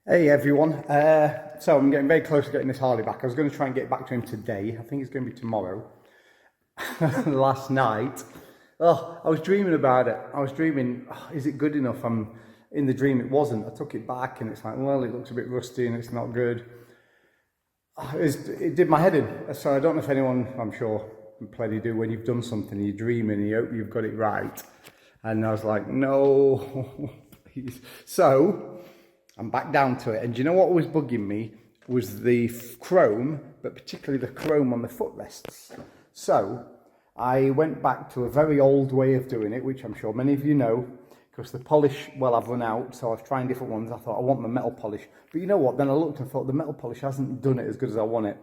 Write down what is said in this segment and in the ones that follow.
Hey everyone, so I'm getting very close to getting this Harley back. I was going to try and get back to him today. I think it's going to be tomorrow. Last night, I was dreaming about it. I was dreaming, is it good enough? In the dream it wasn't. I took it back and it's like, well, it looks a bit rusty and it's not good. It did my head in. So I don't know if anyone, I'm sure plenty do, when you've done something, you dream and you hope you've got it right. And I was like, no, please. So I'm back down to it. And do you know what was bugging me? Was the chrome, but particularly the chrome on the footrests. So I went back to a very old way of doing it, which I'm sure many of you know, because the polish, well, I've run out, so I was trying different ones. I thought I want the metal polish. But you know what? Then I looked and thought the metal polish hasn't done it as good as I want it.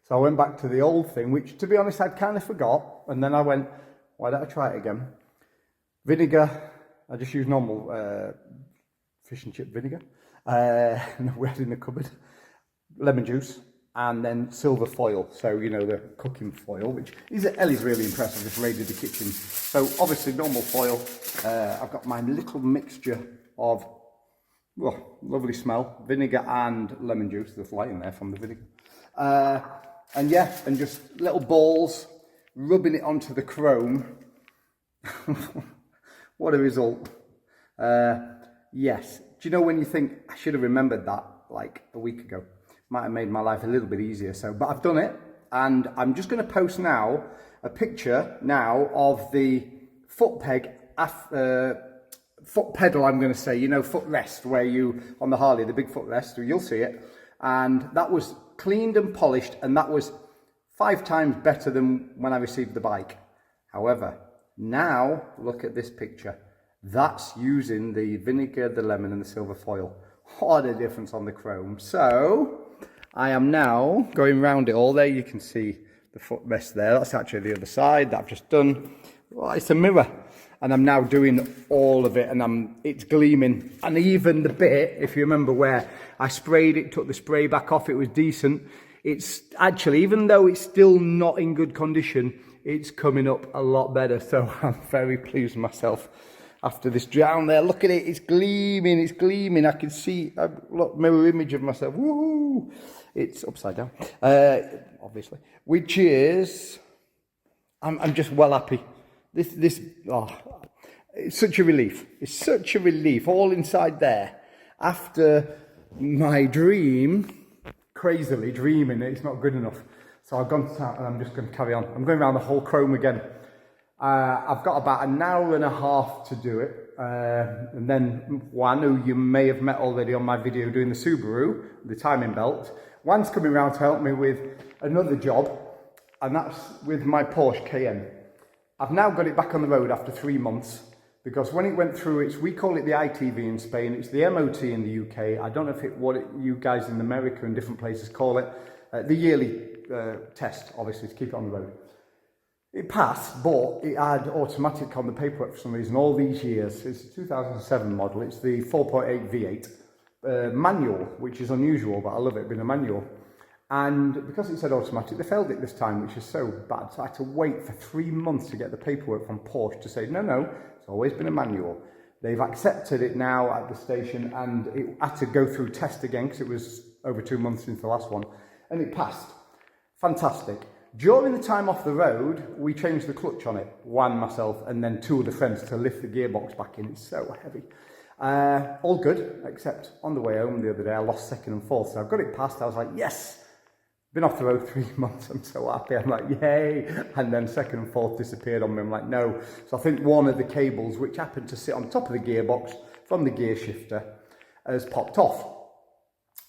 So I went back to the old thing, which to be honest, I'd kind of forgot. And then I went, why don't I try it again? Vinegar, I just use normal fish and chip vinegar. We had in the cupboard, lemon juice, and then silver foil. So, you know, the cooking foil, which Ellie's really impressed. I just raided the kitchen. So obviously normal foil. I've got my little mixture of, well, lovely smell, vinegar and lemon juice. There's light in there from the vinegar. And yeah, and just little balls, rubbing it onto the chrome. What a result. Yes. Do you know when you think, I should have remembered that like a week ago? Might have made my life a little bit easier. So, but I've done it, and I'm just going to post now a picture now of the foot peg, foot pedal, I'm going to say, you know, footrest where you, on the Harley, the big footrest, you'll see it. And that was cleaned and polished, and that was 5 times better than when I received the bike. However, now look at this picture. That's using the vinegar, the lemon and the silver foil. What a difference on the chrome. So I am now going round it all. There you can see the footrest there. That's actually the other side that I've just done. Well, it's a mirror. And I'm now doing all of it, and it's gleaming. And even the bit, if you remember where I sprayed it, took the spray back off, it was decent. It's actually, even though it's still not in good condition, it's coming up a lot better. So I'm very pleased with myself. After this down there, look at it, it's gleaming, it's gleaming. I can see, look, mirror image of myself. Woo! It's upside down, obviously. Which is, I'm just well happy. It's such a relief. It's such a relief, all inside there. After my dream, crazily dreaming it's not good enough. So I've gone to town and I'm just going to carry on. I'm going around the whole chrome again. I've got about an hour and a half to do it. And then Juan, who you may have met already on my video doing the Subaru, the timing belt, Juan's coming around to help me with another job, and that's with my Porsche Cayenne. I've now got it back on the road after 3 months, because when it went through we call it the ITV in Spain, it's the MOT in the UK. I don't know if you guys in America and different places call it, the yearly test, obviously, to keep it on the road. It passed, but it had automatic on the paperwork for some reason all these years. It's a 2007 model. It's the 4.8 V8 manual, which is unusual, but I love it being a manual. And because it said automatic, they failed it this time, which is so bad. So I had to wait for 3 months to get the paperwork from Porsche to say, no, it's always been a manual. They've accepted it now at the station, and it had to go through test again because it was over 2 months since the last one. And it passed. Fantastic. During the time off the road, we changed the clutch on it, Juan, myself, and then 2 of the friends to lift the gearbox back in. It's so heavy. All good, except on the way home the other day, I lost second and fourth. So I've got it passed. I was like, yes. Been off the road 3 months. I'm so happy. I'm like, yay. And then second and fourth disappeared on me. I'm like, no. So I think one of the cables, which happened to sit on top of the gearbox from the gear shifter, has popped off.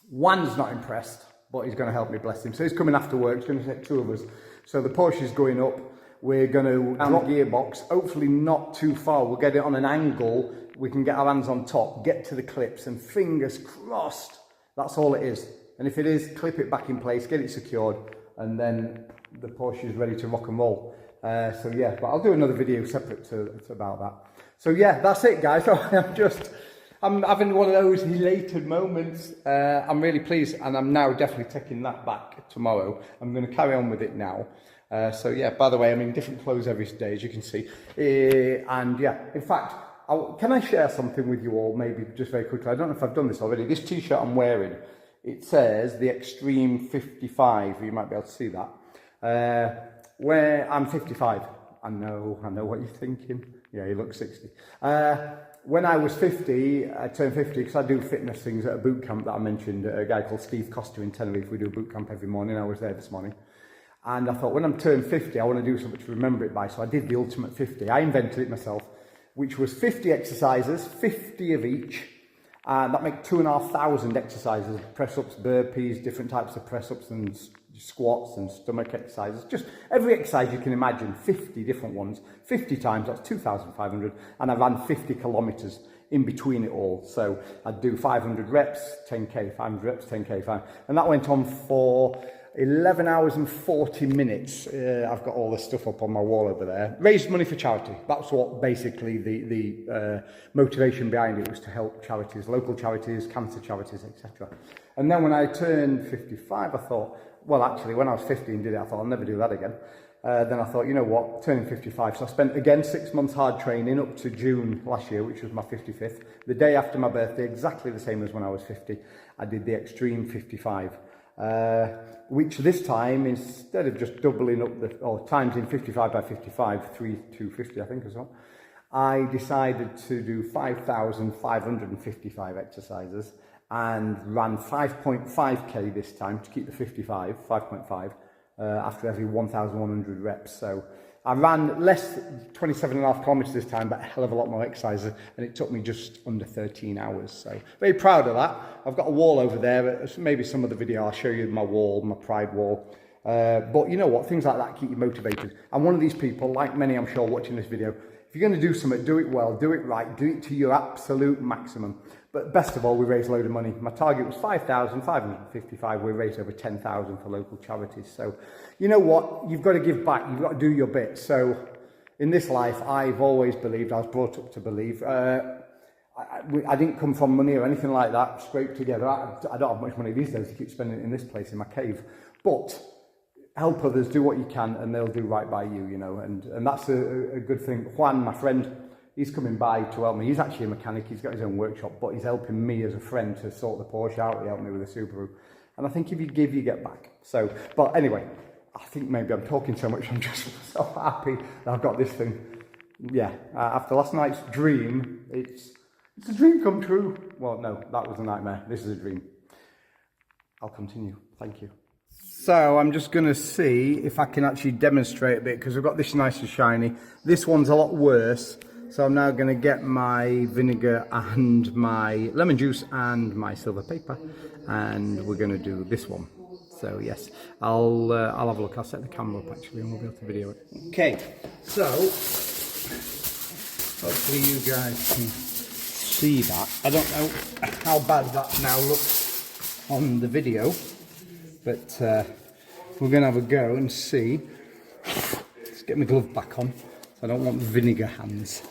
Juan's not impressed, but he's going to help me, bless him. So he's coming after work. It's going to take 2 of us. So the Porsche is going up. We're going to drop the gearbox, hopefully not too far. We'll get it on an angle. We can get our hands on top, get to the clips, and fingers crossed, that's all it is. And if it is, clip it back in place, get it secured, and then the Porsche is ready to rock and roll. So yeah, but I'll do another video separate to about that. So yeah, that's it, guys. I'm having one of those elated moments. I'm really pleased, and I'm now definitely taking that back tomorrow. I'm going to carry on with it now. So yeah, by the way, I'm in different clothes every day, as you can see. And yeah, in fact, Can I share something with you all, maybe just very quickly? I don't know if I've done this already. This t-shirt I'm wearing, it says the Extreme 55. You might be able to see that. Where I'm 55. I know what you're thinking. Yeah, you look 60. When I was 50, I turned 50 because I do fitness things at a boot camp that I mentioned, a guy called Steve Coster in Tenerife. We do a boot camp every morning. I was there this morning. And I thought, when I'm turned 50, I want to do something to remember it by. So I did the Ultimate 50. I invented it myself, which was 50 exercises, 50 of each. And that makes 2,500 exercises, press-ups, burpees, different types of press-ups and squats and stomach exercises. Just every exercise you can imagine, 50 different ones. 50 times, that's 2,500. And I ran 50 kilometers in between it all. So I'd do 500 reps, 10K, 500 reps, 10K, 5. And that went on for 11 hours and 40 minutes. I've got all this stuff up on my wall over there. Raised money for charity. That's what basically the motivation behind it was, to help charities, local charities, cancer charities, etc. And then when I turned 55, I thought, well, actually, when I was 50 and did it, I thought, I'll never do that again. Then I thought, you know what, turning 55. So I spent, again, 6 months hard training up to June last year, which was my 55th. The day after my birthday, exactly the same as when I was 50, I did the Extreme 55. Which this time, instead of just doubling up or times in 55 by 55, 250 I think as well, I decided to do 5,555 exercises and ran 5.5k this time to keep the 5.5 after every 1,100 reps. So I ran less, 27.5 kilometers this time, but a hell of a lot more exercises, and it took me just under 13 hours. So very proud of that. I've got a wall over there. Maybe some of the video I'll show you my wall, my pride wall. But you know what? Things like that keep you motivated. I'm one of these people, like many I'm sure watching this video. If you're going to do something, do it well, do it right, do it to your absolute maximum. But best of all, we raised a load of money. My target was 5,555. We raised over 10,000 for local charities. So, you know what? You've got to give back. You've got to do your bit. So, in this life, I've always believed, I was brought up to believe, I didn't come from money or anything like that, scraped together. I don't have much money these days to keep spending it in this place, in my cave. But help others, do what you can, and they'll do right by you, you know. And that's a good thing. Juan, my friend, he's coming by to help me. He's actually a mechanic. He's got his own workshop, but he's helping me as a friend to sort the Porsche out. He helped me with the Subaru. And I think if you give, you get back. So, but anyway, I think maybe I'm talking so much. I'm just so happy that I've got this thing. Yeah, after last night's dream, it's a dream come true. Well, no, that was a nightmare. This is a dream. I'll continue. Thank you. So I'm just going to see if I can actually demonstrate a bit, because I've got this nice and shiny. This one's a lot worse. So I'm now going to get my vinegar and my lemon juice and my silver paper, and we're going to do this one. So yes, I'll have a look. I'll set the camera up actually, and we'll be able to video it. Okay, so hopefully you guys can see that. I don't know how bad that now looks on the video, but we're going to have a go and see. Let's get my glove back on. I don't want vinegar hands.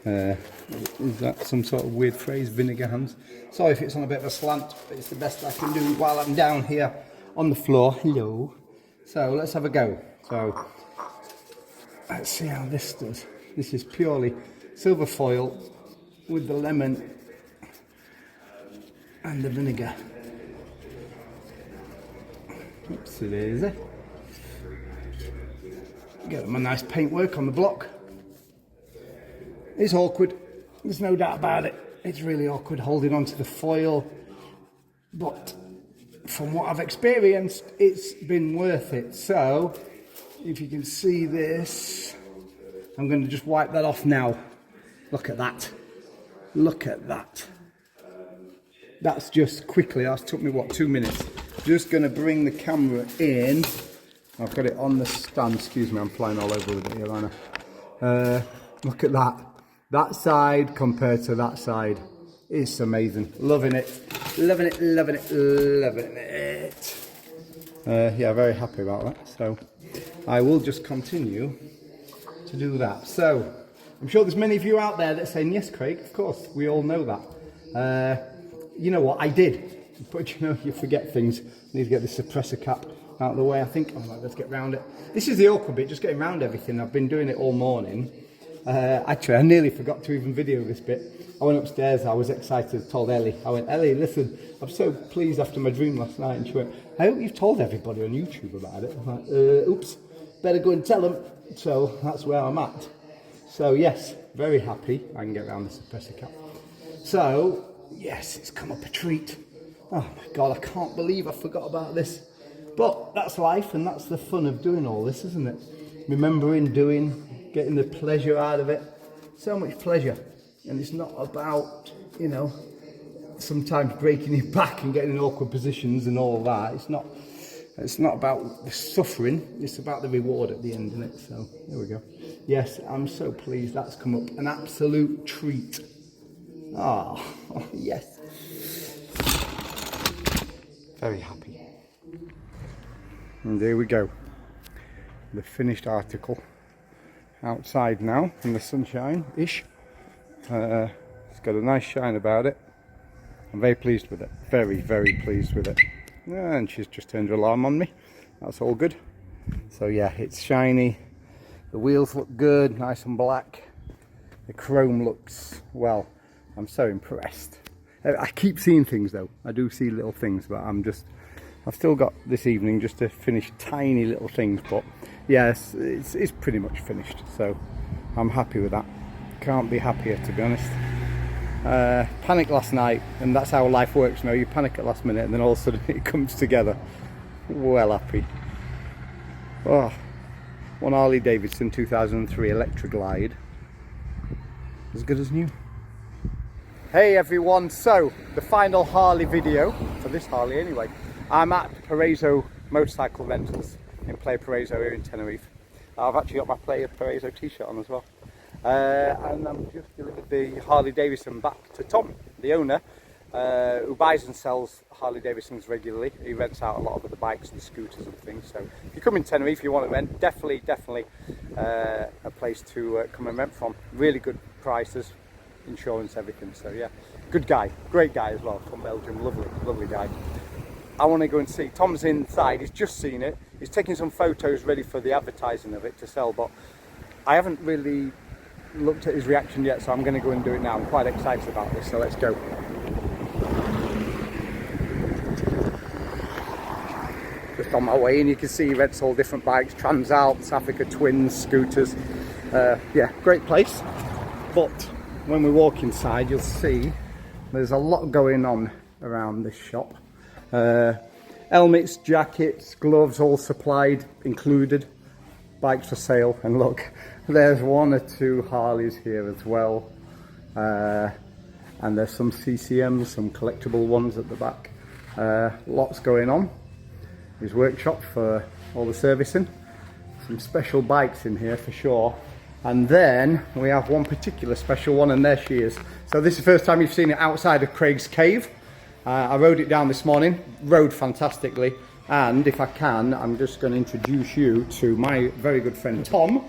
Is that some sort of weird phrase, vinegar hands? Sorry if it's on a bit of a slant, but it's the best I can do while I'm down here on the floor. Hello. So let's have a go. So let's see how this does. This is purely silver foil with the lemon and the vinegar. Oopsie daisy. Get my nice paintwork on the block. It's awkward, there's no doubt about it. It's really awkward holding onto the foil, but from what I've experienced, it's been worth it. So, if you can see this, I'm going to just wipe that off now. Look at that. Look at that. That's just quickly, that took me, what, 2 minutes. Just going to bring the camera in. I've got it on the stand. Excuse me, I'm flying all over with it here, aren't I? Look at that. That side compared to that side. It's amazing. Loving it. Loving it, loving it, loving it. Yeah, very happy about that. So I will just continue to do that. So I'm sure there's many of you out there that are saying, yes, Craig, of course, we all know that. You know what, I did. But you know, you forget things. I need to get the suppressor cap out of the way, I think. Oh, let's get round it. This is the awkward bit, just getting round everything. I've been doing it all morning. Actually, I nearly forgot to even video this bit. I went upstairs, I was excited, told Ellie. I went, Ellie, listen, I'm so pleased after my dream last night. And she went, I hope you've told everybody on YouTube about it. I'm like, oops, better go and tell them. So that's where I'm at. So yes, very happy. I can get around the suppressor cap. So, yes, it's come up a treat. Oh my God, I can't believe I forgot about this. But that's life, and that's the fun of doing all this, isn't it? Remembering, doing, getting the pleasure out of it. So much pleasure. And it's not about, you know, sometimes breaking your back and getting in awkward positions and all that. It's not about the suffering, it's about the reward at the end, isn't it? So, there we go. Yes, I'm so pleased that's come up. An absolute treat. Oh, yes. Very happy. And there we go. The finished article. Outside now in the sunshine-ish. It's got a nice shine about it. I'm very pleased with it. Very, very pleased with it. And she's just turned her alarm on me. That's all good. So yeah, it's shiny. The wheels look good, nice and black. The chrome looks, well, I'm so impressed. I keep seeing things though. I do see little things, but I've still got this evening just to finish tiny little things. But yes, it's pretty much finished. So I'm happy with that. Can't be happier, to be honest. Panicked last night, and that's how life works now. You panic at last minute and then all of a sudden it comes together. Well happy. Oh, one Harley Davidson 2003 Electro Glide. As good as new. Hey everyone, so the final Harley video, for this Harley anyway. I'm at Paraiso Motorcycle Rentals in Playa Paraiso here in Tenerife. I've actually got my Playa Paraiso t-shirt on as well. And I'm just delivered the Harley Davidson back to Tom, the owner, who buys and sells Harley Davidsons regularly. He rents out a lot of the bikes and scooters and things. So if you come in Tenerife, you want to rent, definitely a place to come and rent from. Really good prices, insurance, everything. So yeah, good guy, great guy as well, from Belgium. Lovely guy. I want to go and see. Tom's inside, he's just seen it. He's taking some photos ready for the advertising of it to sell, but I haven't really looked at his reaction yet, so I'm going to go and do it now. I'm quite excited about this, so let's go. Just on my way, and you can see he rents all different bikes, Transalps, Africa Twins, scooters. Yeah, great place. But when we walk inside, you'll see there's a lot going on around this shop. Helmets, jackets, gloves, all supplied, included. Bikes for sale, and look, there's one or two Harleys here as well, and there's some CCMs, some collectible ones at the back. Lots going on. His workshop for all the servicing. Some special bikes in here for sure. And then we have one particular special one, and there she is. So this is the first time you've seen it outside of Craig's Cave. I rode it down this morning, rode fantastically. And if I can, I'm just going to introduce you to my very good friend Tom,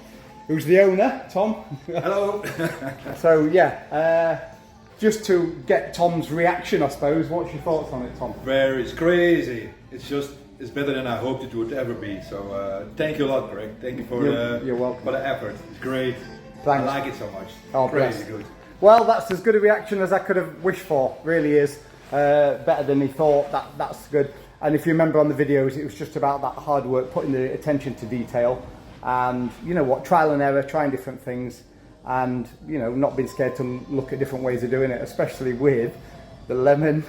who's the owner. Tom. Hello. So yeah, just to get Tom's reaction, I suppose. What's your thoughts on it, Tom? It's crazy. It's better than I hoped it would ever be. So thank you a lot, Greg. Thank you for you're welcome. For the effort. It's great. Thanks. I like it so much. Oh, crazy good. Well, that's as good a reaction as I could have wished for. Really is better than he thought. That's good. And if you remember on the videos, it was just about that hard work, putting the attention to detail, and you know what, trial and error, trying different things, and you know, not being scared to look at different ways of doing it, especially with the lemon,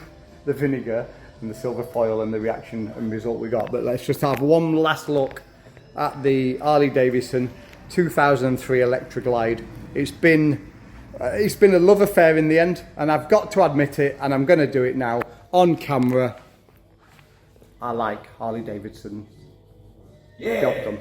the vinegar, and the silver foil, and the reaction and result we got. But let's just have one last look at the Harley Davidson 2003 Electro Glide. It's been a love affair in the end, and I've got to admit it, and I'm going to do it now on camera. I like Harley Davidson. Yeah. Job done.